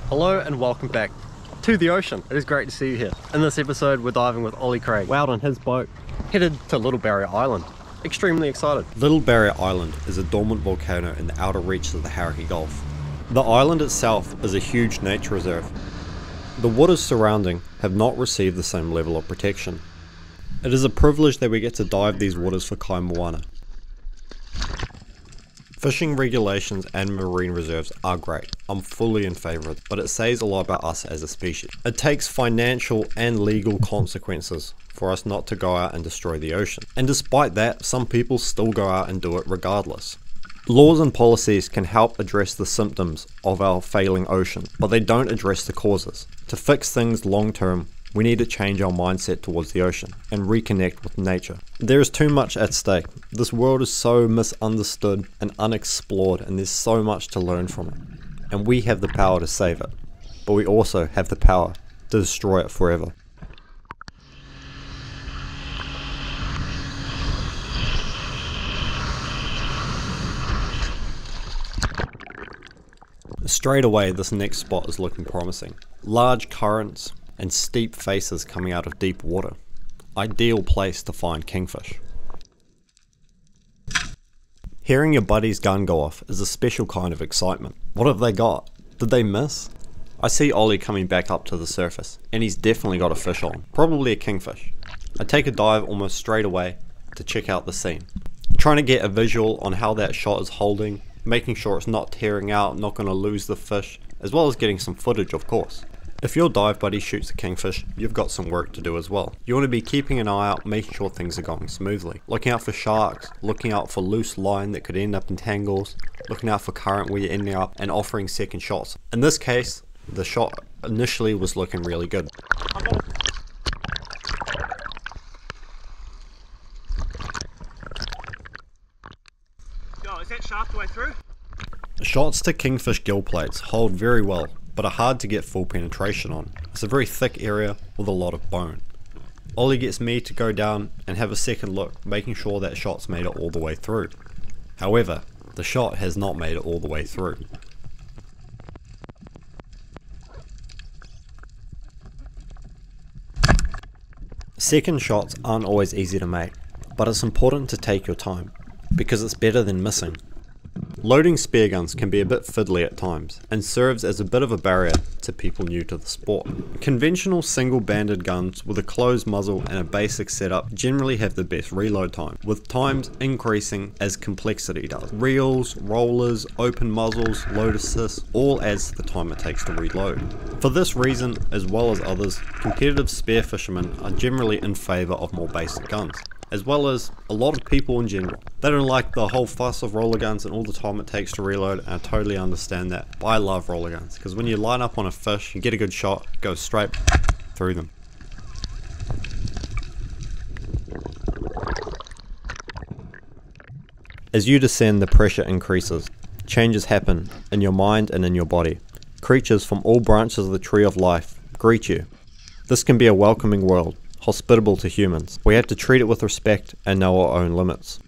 Hello and welcome back to the ocean. It is great to see you here. In this episode we're diving with Ollie Craig, out on his boat, headed to Little Barrier Island. Extremely excited. Little Barrier Island is a dormant volcano in the outer reaches of the Hauraki Gulf. The island itself is a huge nature reserve. The waters surrounding have not received the same level of protection. It is a privilege that we get to dive these waters for kai moana. Fishing regulations and marine reserves are great, I'm fully in favour of it, but it says a lot about us as a species. It takes financial and legal consequences for us not to go out and destroy the ocean. And despite that, some people still go out and do it regardless. Laws and policies can help address the symptoms of our failing ocean, but they don't address the causes. To fix things long term, we need to change our mindset towards the ocean and reconnect with nature. There is too much at stake. This world is so misunderstood and unexplored, and there's so much to learn from it. And we have the power to save it, but we also have the power to destroy it forever. Straight away, this next spot is looking promising. Large currents and steep faces coming out of deep water. Ideal place to find kingfish. Hearing your buddy's gun go off is a special kind of excitement. What have they got? Did they miss? I see Ollie coming back up to the surface, and he's definitely got a fish on, probably a kingfish. I take a dive almost straight away to check out the scene. Trying to get a visual on how that shot is holding, making sure it's not tearing out, not going to lose the fish, as well as getting some footage of course. If your dive buddy shoots a kingfish, you've got some work to do as well. You want to be keeping an eye out, making sure things are going smoothly. Looking out for sharks, looking out for loose line that could end up in tangles, looking out for current where you're ending up, and offering second shots. In this case, the shot initially was looking really good. Yo, is that shaft the way through? Shots to kingfish gill plates hold very well, but are hard to get full penetration on. It's a very thick area with a lot of bone. Ollie gets me to go down and have a second look, making sure that shot's made it all the way through. However, the shot has not made it all the way through. Second shots aren't always easy to make, but it's important to take your time, because it's better than missing. Loading spear guns can be a bit fiddly at times, and serves as a bit of a barrier to people new to the sport. Conventional single-banded guns with a closed muzzle and a basic setup generally have the best reload time, with times increasing as complexity does. Reels, rollers, open muzzles, load assists, all adds to the time it takes to reload. For this reason, as well as others, competitive spearfishermen are generally in favour of more basic guns, as well as a lot of people in general. They don't like the whole fuss of roller guns and all the time it takes to reload, and I totally understand that, but I love roller guns, because when you line up on a fish, you get a good shot, it goes straight through them. As you descend, the pressure increases. Changes happen in your mind and in your body. Creatures from all branches of the tree of life greet you. This can be a welcoming world, hospitable to humans. We have to treat it with respect and know our own limits.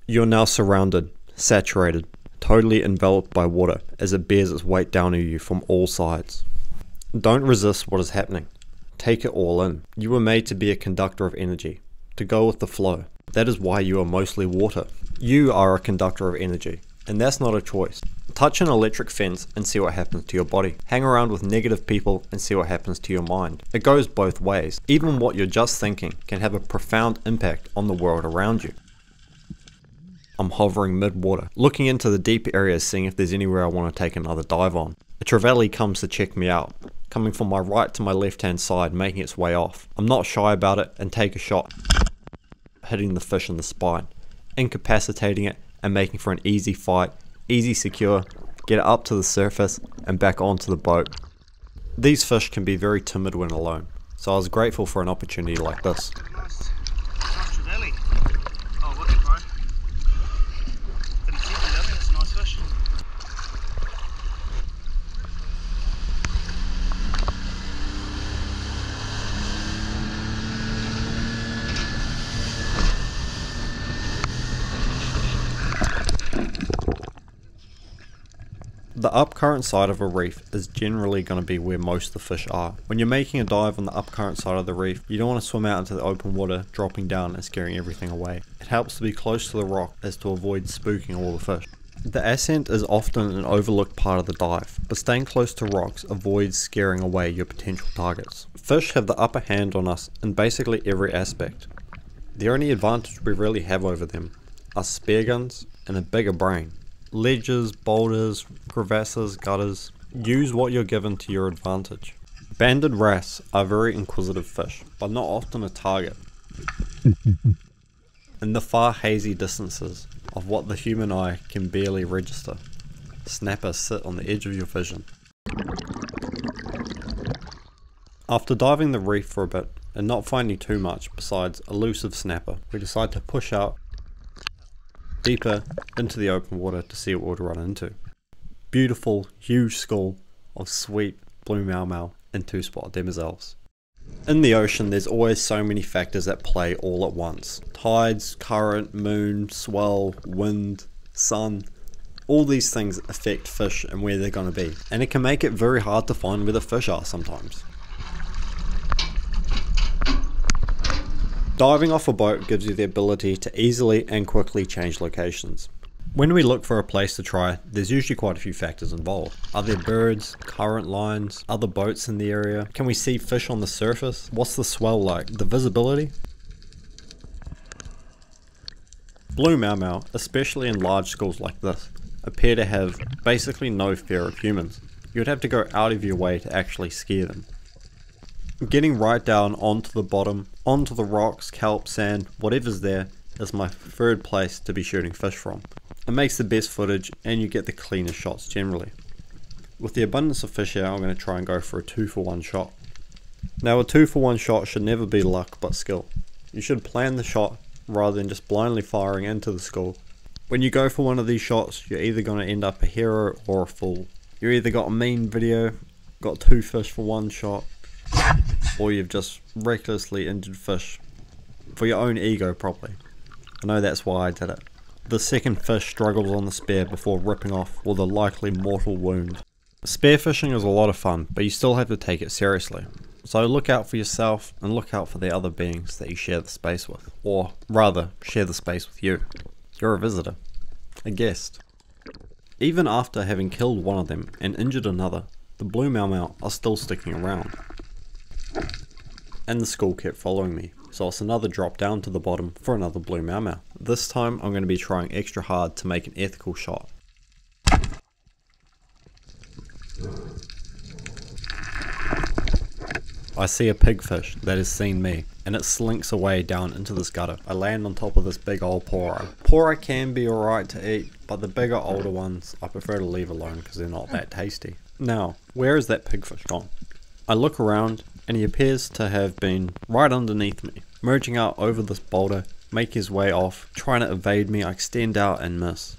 You're now surrounded, saturated, totally enveloped by water as it bears its weight down on you from all sides. Don't resist what is happening. Take it all in. You were made to be a conductor of energy, to go with the flow. That is why you are mostly water. You are a conductor of energy, and that's not a choice. Touch an electric fence and see what happens to your body. Hang around with negative people and see what happens to your mind. It goes both ways. Even what you're just thinking can have a profound impact on the world around you. I'm hovering mid-water, looking into the deep areas, seeing if there's anywhere I want to take another dive on. A trevally comes to check me out, coming from my right to my left-hand side, making its way off. I'm not shy about it and take a shot, hitting the fish in the spine, incapacitating it and making for an easy fight. Easy secure, get it up to the surface and back onto the boat. These fish can be very timid when alone, so I was grateful for an opportunity like this. Nice trevally. Oh, wicked, bro. Didn't keep it, did it? It's a nice fish. The upcurrent side of a reef is generally going to be where most of the fish are. When you're making a dive on the upcurrent side of the reef, you don't want to swim out into the open water, dropping down and scaring everything away. It helps to be close to the rock as to avoid spooking all the fish. The ascent is often an overlooked part of the dive, but staying close to rocks avoids scaring away your potential targets. Fish have the upper hand on us in basically every aspect. The only advantage we really have over them are spear guns and a bigger brain. Ledges, boulders, crevasses, gutters. Use what you're given to your advantage. Banded wrasse are very inquisitive fish, but not often a target. In the far hazy distances of what the human eye can barely register, snappers sit on the edge of your vision. After diving the reef for a bit and not finding too much besides elusive snapper, we decide to push out deeper into the open water to see what we'd run into. Beautiful, huge school of sweet blue mau and two-spot demoiselles. In the ocean, there's always so many factors at play all at once. Tides, current, moon, swell, wind, sun. All these things affect fish and where they're going to be. And it can make it very hard to find where the fish are sometimes. Diving off a boat gives you the ability to easily and quickly change locations. When we look for a place to try, there's usually quite a few factors involved. Are there birds, current lines, other boats in the area? Can we see fish on the surface? What's the swell like? The visibility? Blue mau, especially in large schools like this, appear to have basically no fear of humans. You would have to go out of your way to actually scare them. Getting right down onto the bottom, onto the rocks, kelp, sand, whatever's there, is my preferred place to be shooting fish from. It makes the best footage and you get the cleanest shots generally. With the abundance of fish here, I'm going to try and go for a 2-for-1 shot. Now a 2-for-1 shot should never be luck but skill. You should plan the shot rather than just blindly firing into the school. When you go for one of these shots, you're either going to end up a hero or a fool. You either got a mean video, got 2 fish for 1 shot, or you've just recklessly injured fish for your own ego probably. I know that's why I did it. The second fish struggles on the spear before ripping off with a likely mortal wound. Spearfishing is a lot of fun, but you still have to take it seriously. So look out for yourself and look out for the other beings that you share the space with. Or rather, share the space with you. You're a visitor. A guest. Even after having killed one of them and injured another, the blue mau are still sticking around. And the school kept following me, so it's another drop down to the bottom for another blue mau. This time I'm going to be trying extra hard to make an ethical shot. I see a pigfish that has seen me, and it slinks away down into this gutter. I land on top of this big old poro. Poro can be alright to eat, but the bigger older ones I prefer to leave alone because they're not that tasty. Now, where is that pigfish gone? I look around and he appears to have been right underneath me, merging out over this boulder, make his way off, trying to evade me. I extend out and miss.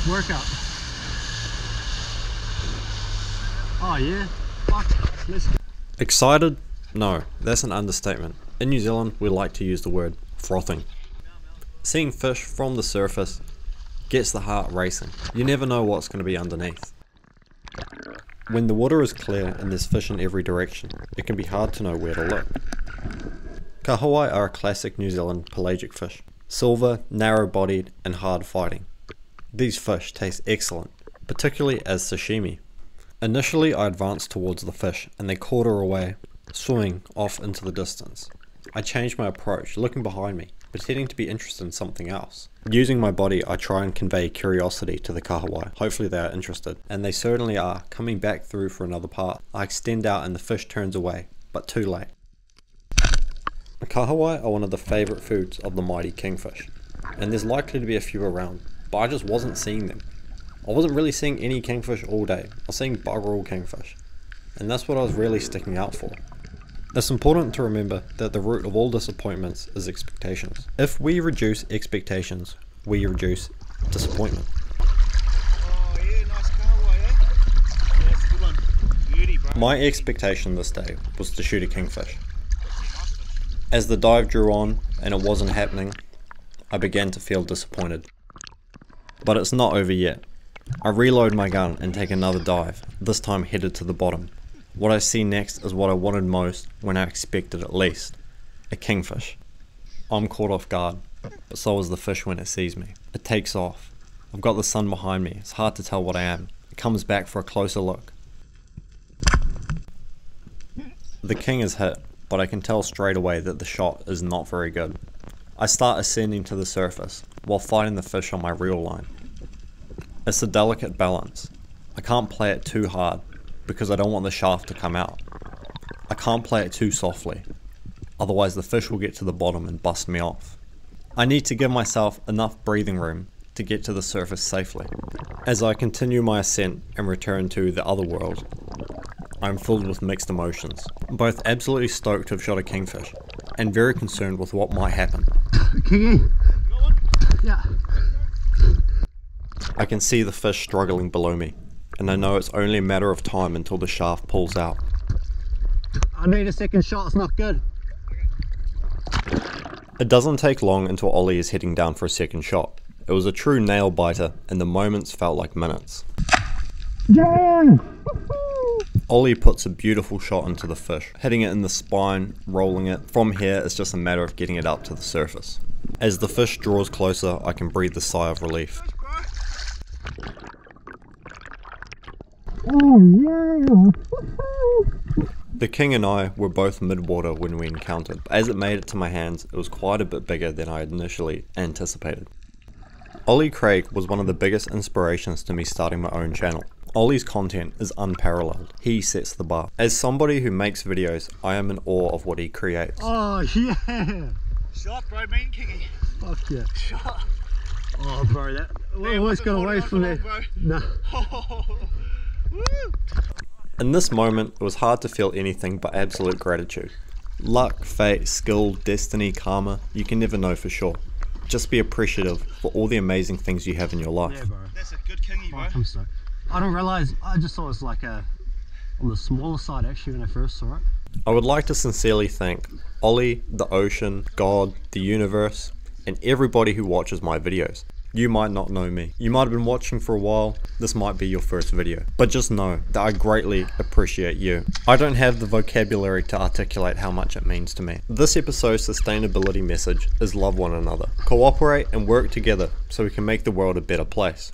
Workout. Oh yeah, fuck, let's go. Excited? No, that's an understatement. In New Zealand, we like to use the word frothing. Seeing fish from the surface gets the heart racing. You never know what's going to be underneath. When the water is clear and there's fish in every direction, it can be hard to know where to look. Kahawai are a classic New Zealand pelagic fish. Silver, narrow-bodied and hard fighting. These fish taste excellent, particularly as sashimi. Initially I advanced towards the fish and they quarter away, swimming off into the distance. I changed my approach, looking behind me, pretending to be interested in something else. Using my body, I try and convey curiosity to the kahawai. Hopefully they are interested, and they certainly are, coming back through for another part. I extend out and the fish turns away, but too late. The kahawai are one of the favourite foods of the mighty kingfish, and there's likely to be a few around, but I just wasn't seeing them. I wasn't really seeing any kingfish all day. I was seeing bugger all kingfish, and that's what I was really sticking out for. It's important to remember that the root of all disappointments is expectations. If we reduce expectations, we reduce disappointment. Oh yeah, nice kahawai, eh? Yeah, that's a good one. Beauty, bro. My expectation this day was to shoot a kingfish. As the dive drew on and it wasn't happening, I began to feel disappointed. But it's not over yet. I reload my gun and take another dive, this time headed to the bottom. What I see next is what I wanted most when I expected it least. A kingfish. I'm caught off guard, but so is the fish when it sees me. It takes off. I've got the sun behind me, it's hard to tell what I am. It comes back for a closer look. The king is hit, but I can tell straight away that the shot is not very good. I start ascending to the surface, while fighting the fish on my reel line. It's a delicate balance. I can't play it too hard, because I don't want the shaft to come out. I can't play it too softly, otherwise the fish will get to the bottom and bust me off. I need to give myself enough breathing room to get to the surface safely. As I continue my ascent and return to the other world, I am filled with mixed emotions, both absolutely stoked to have shot a kingfish, and very concerned with what might happen. Kingy? Yeah. I can see the fish struggling below me, and I know it's only a matter of time until the shaft pulls out. I need a second shot, it's not good. It doesn't take long until Ollie is heading down for a second shot. It was a true nail biter, and the moments felt like minutes. Yeah! Ollie puts a beautiful shot into the fish, hitting it in the spine, rolling it. From here, it's just a matter of getting it up to the surface. As the fish draws closer, I can breathe a sigh of relief. Oh yeah! The king and I were both mid-water when we encountered, but as it made it to my hands, it was quite a bit bigger than I had initially anticipated. Ollie Craig was one of the biggest inspirations to me starting my own channel. Ollie's content is unparalleled. He sets the bar. As somebody who makes videos, I am in awe of what he creates. Oh yeah! Shot, bro, mean kingy. Fuck yeah. Shot. Oh bro, that we almost got away from there. Nah. Woo. In this moment, it was hard to feel anything but absolute gratitude. Luck, fate, skill, destiny, karma, you can never know for sure. Just be appreciative for all the amazing things you have in your life. Yeah bro. That's a good kingy, bro. I'm stoked. I don't realise, I just thought it was like on the smaller side actually when I first saw it. I would like to sincerely thank Ollie, the ocean, God, the universe, and everybody who watches my videos. You might not know me. You might have been watching for a while. This might be your first video. But just know that I greatly appreciate you. I don't have the vocabulary to articulate how much it means to me. This episode's sustainability message is love one another. Cooperate and work together so we can make the world a better place.